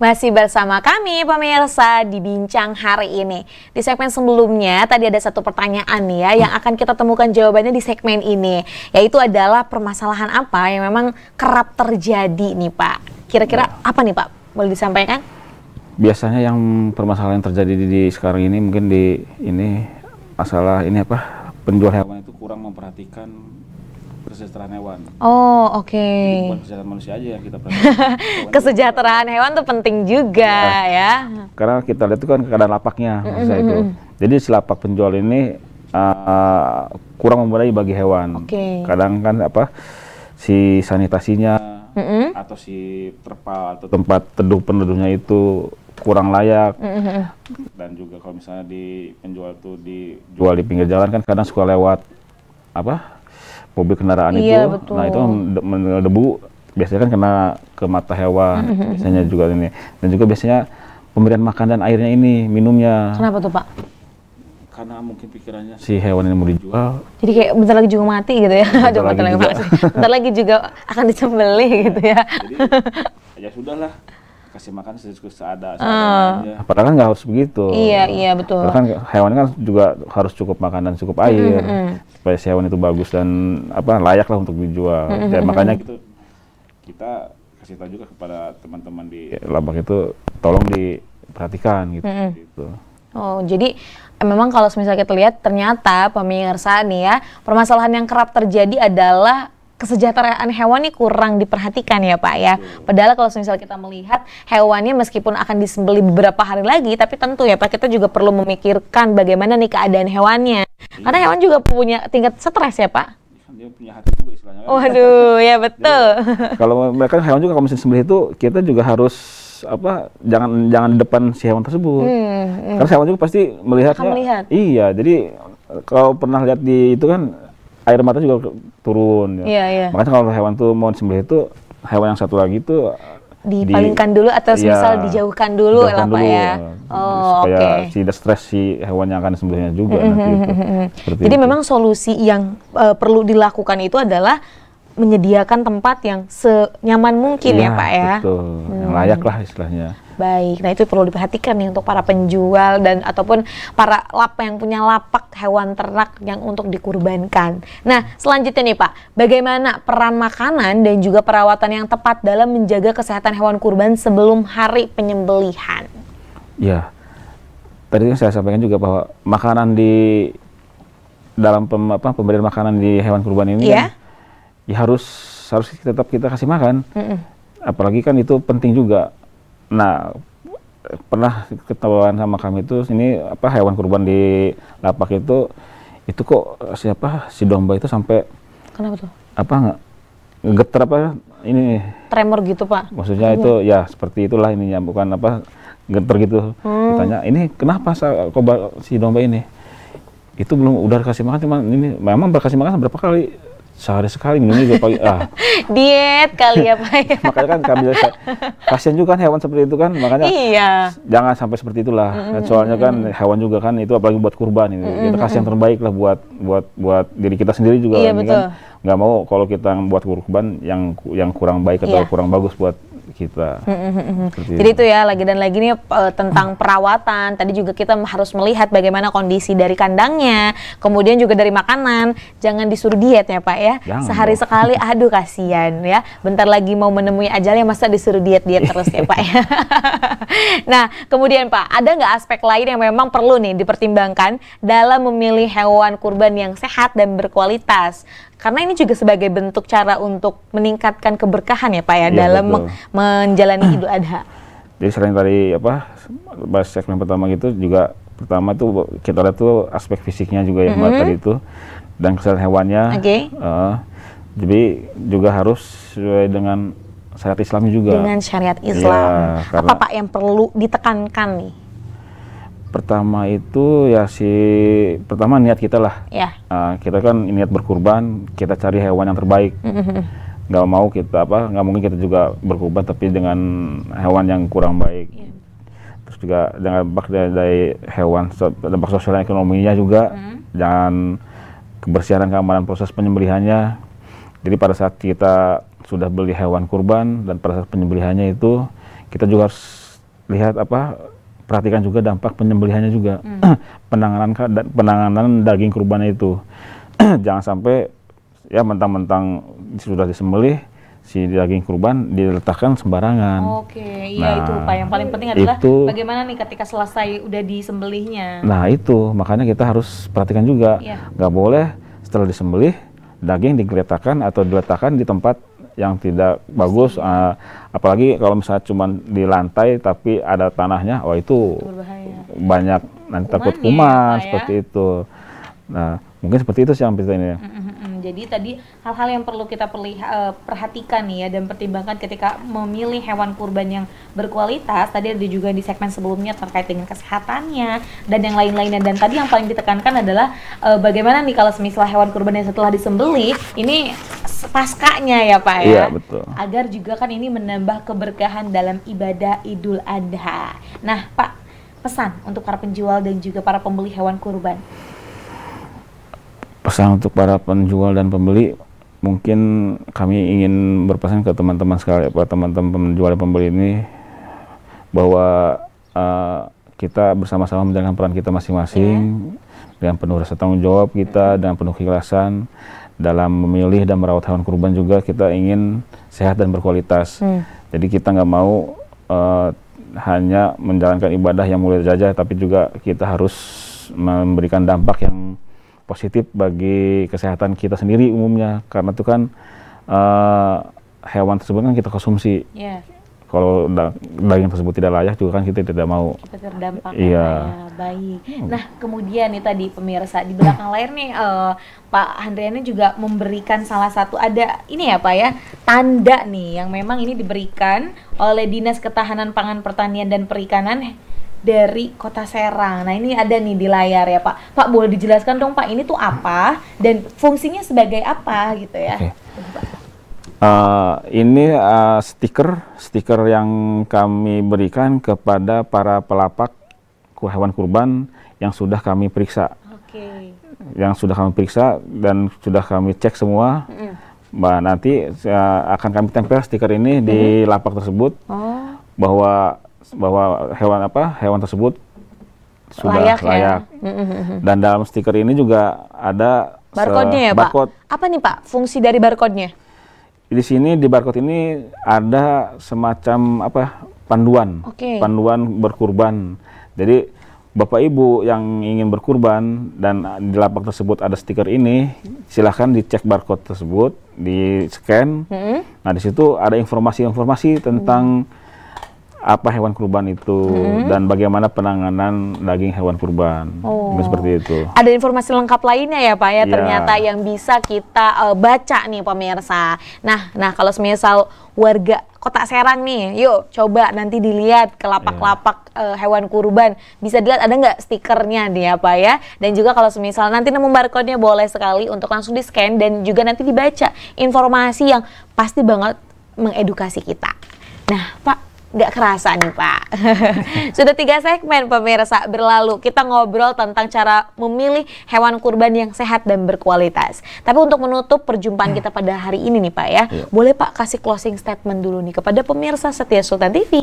Masih bersama kami pemirsa di Bincang hari ini. Di segmen sebelumnya tadi ada satu pertanyaan nih ya yang akan kita temukan jawabannya di segmen ini, yaitu adalah permasalahan apa yang memang kerap terjadi nih Pak. Kira-kira apa nih Pak? Boleh disampaikan? Biasanya yang permasalahan yang terjadi di sekarang ini mungkin masalah penjual hewan itu kurang memperhatikan kesejahteraan hewan. Oh, oke. Jadi bukan kesejahteraan manusia aja yang kita perhatikan. Kesejahteraan hewan tuh penting juga ya. Karena kita lihat itu kan keadaan lapaknya, maksudnya itu. Jadi si lapak penjual ini kurang memadai bagi hewan. Kadang kan si sanitasinya atau si terpal atau tempat teduh peneduhnya itu kurang layak. Dan juga kalau misalnya di penjual itu dijual di pinggir jalan kan kadang suka lewat mobil kendaraan itu. Betul. Nah itu debu biasanya kan kena ke mata hewan. Biasanya juga ini. Dan juga biasanya pemberian makan dan airnya ini, minumnya. Kenapa tuh Pak? Karena mungkin pikirannya si hewan ini mau dijual. Jadi kayak bentar lagi juga mati gitu ya. Bentar lagi juga akan disembelih gitu ya. Jadi ya sudahlah, kasih makan seadanya. Padahal kan nggak harus begitu. Iya betul. Karena kan hewan kan juga harus cukup makan dan cukup air supaya si hewan itu bagus dan layak lah untuk dijual. Dan makanya kita kasih tahu juga kepada teman-teman di labak itu tolong diperhatikan gitu. Oh, jadi memang kalau misalnya kita lihat ternyata pemirsa nih ya, permasalahan yang kerap terjadi adalah kesejahteraan hewan ini kurang diperhatikan ya Pak ya. Padahal kalau misalnya kita melihat hewannya meskipun akan disembelih beberapa hari lagi, tapi tentu ya Pak kita juga perlu memikirkan bagaimana nih keadaan hewannya. Karena hewan juga punya tingkat stres ya Pak. Dia punya hati juga istilahnya. Waduh, ya betul. Jadi, kalau mereka hewan juga kalau misalnya disembelih itu kita juga harus jangan depan si hewan tersebut. Karena hewan juga pasti melihatnya. Iya, jadi kalau pernah lihat di itu kan air mata juga turun. Iya. Makanya kalau hewan tuh mau disembelih itu hewan yang satu lagi itu dipalingkan dulu atau misal dijauhkan dulu lah Pak ya. Supaya tidak stres si hewan yang akan disembelihnya juga nanti itu. Jadi memang solusi yang perlu dilakukan itu adalah menyediakan tempat yang senyaman mungkin ya Pak ya. Betul, yang layak lah istilahnya. Baik, nah itu perlu diperhatikan nih untuk para penjual dan ataupun para yang punya lapak hewan ternak yang untuk dikurbankan. Nah selanjutnya nih Pak, bagaimana peran makanan dan juga perawatan yang tepat dalam menjaga kesehatan hewan kurban sebelum hari penyembelihan? Ya, tadi saya sampaikan juga bahwa makanan di dalam pemberian makanan di hewan kurban ini kan, ya harus tetap kita kasih makan. Apalagi kan itu penting juga. Nah, pernah ketahuan sama kami itu hewan kurban di lapak itu kok si domba itu sampai kenapa tuh? Getar ini tremor gitu Pak? Maksudnya itu ya seperti itulah ininya, bukan getar gitu. Ditanya, ini kenapa kok si domba ini? Itu belum udah kasih makan, cuman ini memang berkasih makan berapa kali? Sehari sekali minumnya juga pagi. Diet kali ya Pak ya. Makanya kan kami kasihan juga kan hewan seperti itu kan, makanya jangan sampai seperti itulah. Soalnya kan hewan juga kan itu apalagi buat kurban ini. Kita kasih yang terbaik lah buat diri kita sendiri juga. Ini kan nggak mau kalau kita buat kurban yang kurang baik atau kurang bagus buat kita. Jadi itu ya lagi dan lagi nih tentang perawatan. Tadi juga kita harus melihat bagaimana kondisi dari kandangnya, kemudian juga dari makanan. Jangan disuruh diet ya Pak ya. Sehari sekali, aduh kasihan ya. Bentar lagi mau menemui ajalnya masa disuruh diet terus ya Pak ya. Nah kemudian Pak, ada nggak aspek lain yang memang perlu nih dipertimbangkan dalam memilih hewan kurban yang sehat dan berkualitas? Karena ini juga sebagai bentuk cara untuk meningkatkan keberkahan ya Pak ya, dalam menjalani Idul Adha. Jadi selain tadi bahas segmen pertama gitu juga, pertama tuh kita lihat tuh aspek fisiknya juga yang tadi itu dan kesehatan hewannya. Jadi juga harus sesuai dengan syariat Islam juga. Dengan syariat Islam. Ya, apa Pak yang perlu ditekankan nih? Pertama itu pertama niat kita lah. Kita kan niat berkurban, kita cari hewan yang terbaik. Nggak mau nggak mungkin kita juga berkurban tapi dengan hewan yang kurang baik. Terus juga dengan dampak dari hewan, dampak sosial dan ekonominya juga, dan kebersihan dan keamanan proses penyembelihannya. Jadi pada saat kita sudah beli hewan kurban dan pada saat penyembelihannya itu kita juga harus lihat perhatikan juga dampak penyembelihannya juga. penanganan daging kurbannya itu. Jangan sampai ya mentang-mentang sudah disembelih si daging kurban diletakkan sembarangan. Oke, iya itu Pak. Yang paling penting adalah bagaimana nih ketika selesai udah disembelihnya. Nah itu, makanya kita harus perhatikan juga. Nggak boleh setelah disembelih, daging digeletakkan atau diletakkan di tempat yang tidak bagus. Apalagi kalau misalnya cuma di lantai tapi ada tanahnya, itu berbahaya. Banyak nanti takut kuman seperti itu. Nah, mungkin seperti itu sih yang kita ini. Jadi tadi hal-hal yang perlu kita perhatikan nih ya dan pertimbangkan ketika memilih hewan kurban yang berkualitas. Tadi ada juga di segmen sebelumnya terkait dengan kesehatannya dan yang lain-lainnya. Dan tadi yang paling ditekankan adalah bagaimana nih kalau semisal hewan kurban yang setelah disembelih ini paskanya ya Pak ya. Iya, betul. Agar juga kan ini menambah keberkahan dalam ibadah Idul Adha. Nah Pak, pesan untuk para penjual dan juga para pembeli hewan kurban. Pesan untuk para penjual dan pembeli, mungkin kami ingin berpesan ke teman-teman sekalian, teman-teman penjual dan pembeli ini, bahwa kita bersama-sama menjalankan peran kita masing-masing dengan penuh rasa tanggung jawab kita, dengan penuh keikhlasan dalam memilih dan merawat hewan kurban. Juga kita ingin sehat dan berkualitas. Jadi kita nggak mau hanya menjalankan ibadah yang mulia saja, tapi juga kita harus memberikan dampak yang positif bagi kesehatan kita sendiri umumnya, karena itu kan hewan tersebut kan kita konsumsi. Kalau daging tersebut tidak layak juga kan kita tidak mau. Kita terdampak. Baik. Nah kemudian nih tadi pemirsa di belakang layar nih Pak Handriani juga memberikan salah satu ada ini ya Pak ya, tanda nih yang memang ini diberikan oleh Dinas Ketahanan Pangan Pertanian dan Perikanan dari Kota Serang. Nah ini ada nih di layar ya Pak. Pak boleh dijelaskan dong Pak, ini tuh apa dan fungsinya sebagai apa gitu ya? Ini stiker yang kami berikan kepada para pelapak hewan kurban yang sudah kami periksa. Yang sudah kami periksa dan sudah kami cek semua. Nanti akan kami tempel stiker ini di lapak tersebut bahwa hewan tersebut sudah layak. Dan dalam stiker ini juga ada barcode-nya ya Pak? Apa nih Pak fungsi dari barcode-nya? Di sini di barcode ini ada semacam panduan, panduan berkurban. Jadi Bapak Ibu yang ingin berkurban dan di lapak tersebut ada stiker ini, silahkan dicek barcode tersebut, di scan. Nah di situ ada informasi-informasi tentang apa hewan kurban itu dan bagaimana penanganan daging hewan kurban. Seperti itu. Ada informasi lengkap lainnya ya Pak ya, ternyata yang bisa kita baca nih pemirsa. Nah kalau semisal warga Kota Serang nih, yuk coba nanti dilihat ke lapak-lapak hewan kurban, bisa dilihat ada nggak stikernya nih ya Pak ya. Dan juga kalau semisal nanti nemu barcode-nya boleh sekali untuk langsung di scan dan juga nanti dibaca informasi yang pasti banget mengedukasi kita. Nah Pak, nggak kerasa nih Pak, sudah 3 segmen pemirsa berlalu, kita ngobrol tentang cara memilih hewan kurban yang sehat dan berkualitas. Tapi untuk menutup perjumpaan kita pada hari ini nih Pak ya, boleh Pak kasih closing statement dulu nih kepada pemirsa setia Sultan TV.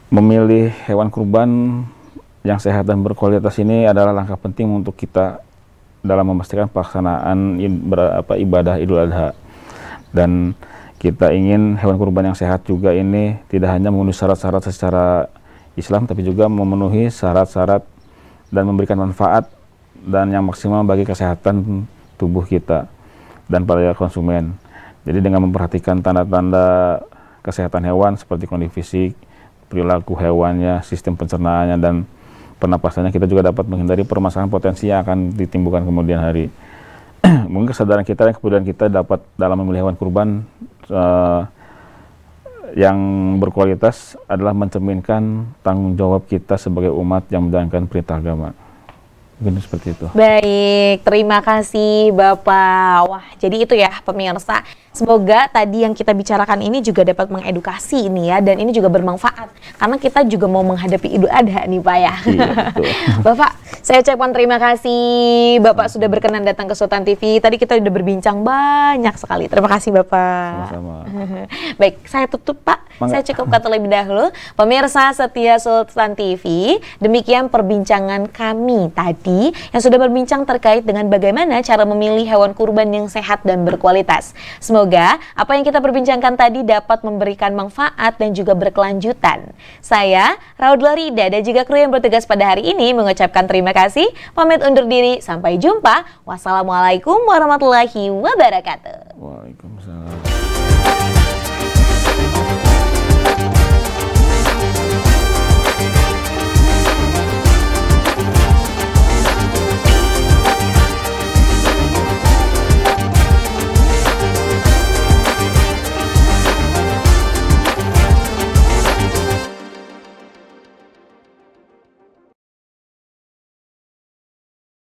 Memilih hewan kurban yang sehat dan berkualitas ini adalah langkah penting untuk kita dalam memastikan pelaksanaan ibadah Idul Adha. Dan kita ingin hewan kurban yang sehat juga ini tidak hanya memenuhi syarat-syarat secara Islam, tapi juga memenuhi syarat-syarat dan memberikan manfaat dan yang maksimal bagi kesehatan tubuh kita dan para konsumen. Jadi dengan memperhatikan tanda-tanda kesehatan hewan seperti kondisi fisik, perilaku hewannya, sistem pencernaannya, dan pernapasannya, kita juga dapat menghindari permasalahan potensi yang akan ditimbulkan kemudian hari. Mungkin kesadaran kita dan kemudian kita dapat dalam memilih hewan kurban yang berkualitas adalah mencerminkan tanggung jawab kita sebagai umat yang menjalankan perintah agama. Mungkin seperti itu. Baik, terima kasih Bapak. Wah, jadi itu ya pemirsa. Semoga tadi yang kita bicarakan ini juga dapat mengedukasi ini ya, dan ini juga bermanfaat karena kita juga mau menghadapi Idul Adha nih Pak ya. Iya, betul. Bapak, Saya ucapkan terima kasih Bapak sudah berkenan datang ke Sultan TV. Tadi kita sudah berbincang banyak sekali. Terima kasih Bapak. Sama-sama. Baik, saya tutup Pak. Saya cukupkan terlebih dahulu. Pemirsa setia Sultan TV, demikian perbincangan kami tadi yang sudah berbincang terkait dengan bagaimana cara memilih hewan kurban yang sehat dan berkualitas. Semoga apa yang kita perbincangkan tadi dapat memberikan manfaat dan juga berkelanjutan. Saya, Raudla Rida, dan juga kru yang bertugas pada hari ini mengucapkan terima kasih. Pamit undur diri. Sampai jumpa. Wassalamualaikum warahmatullahi wabarakatuh. Waalaikumsalam.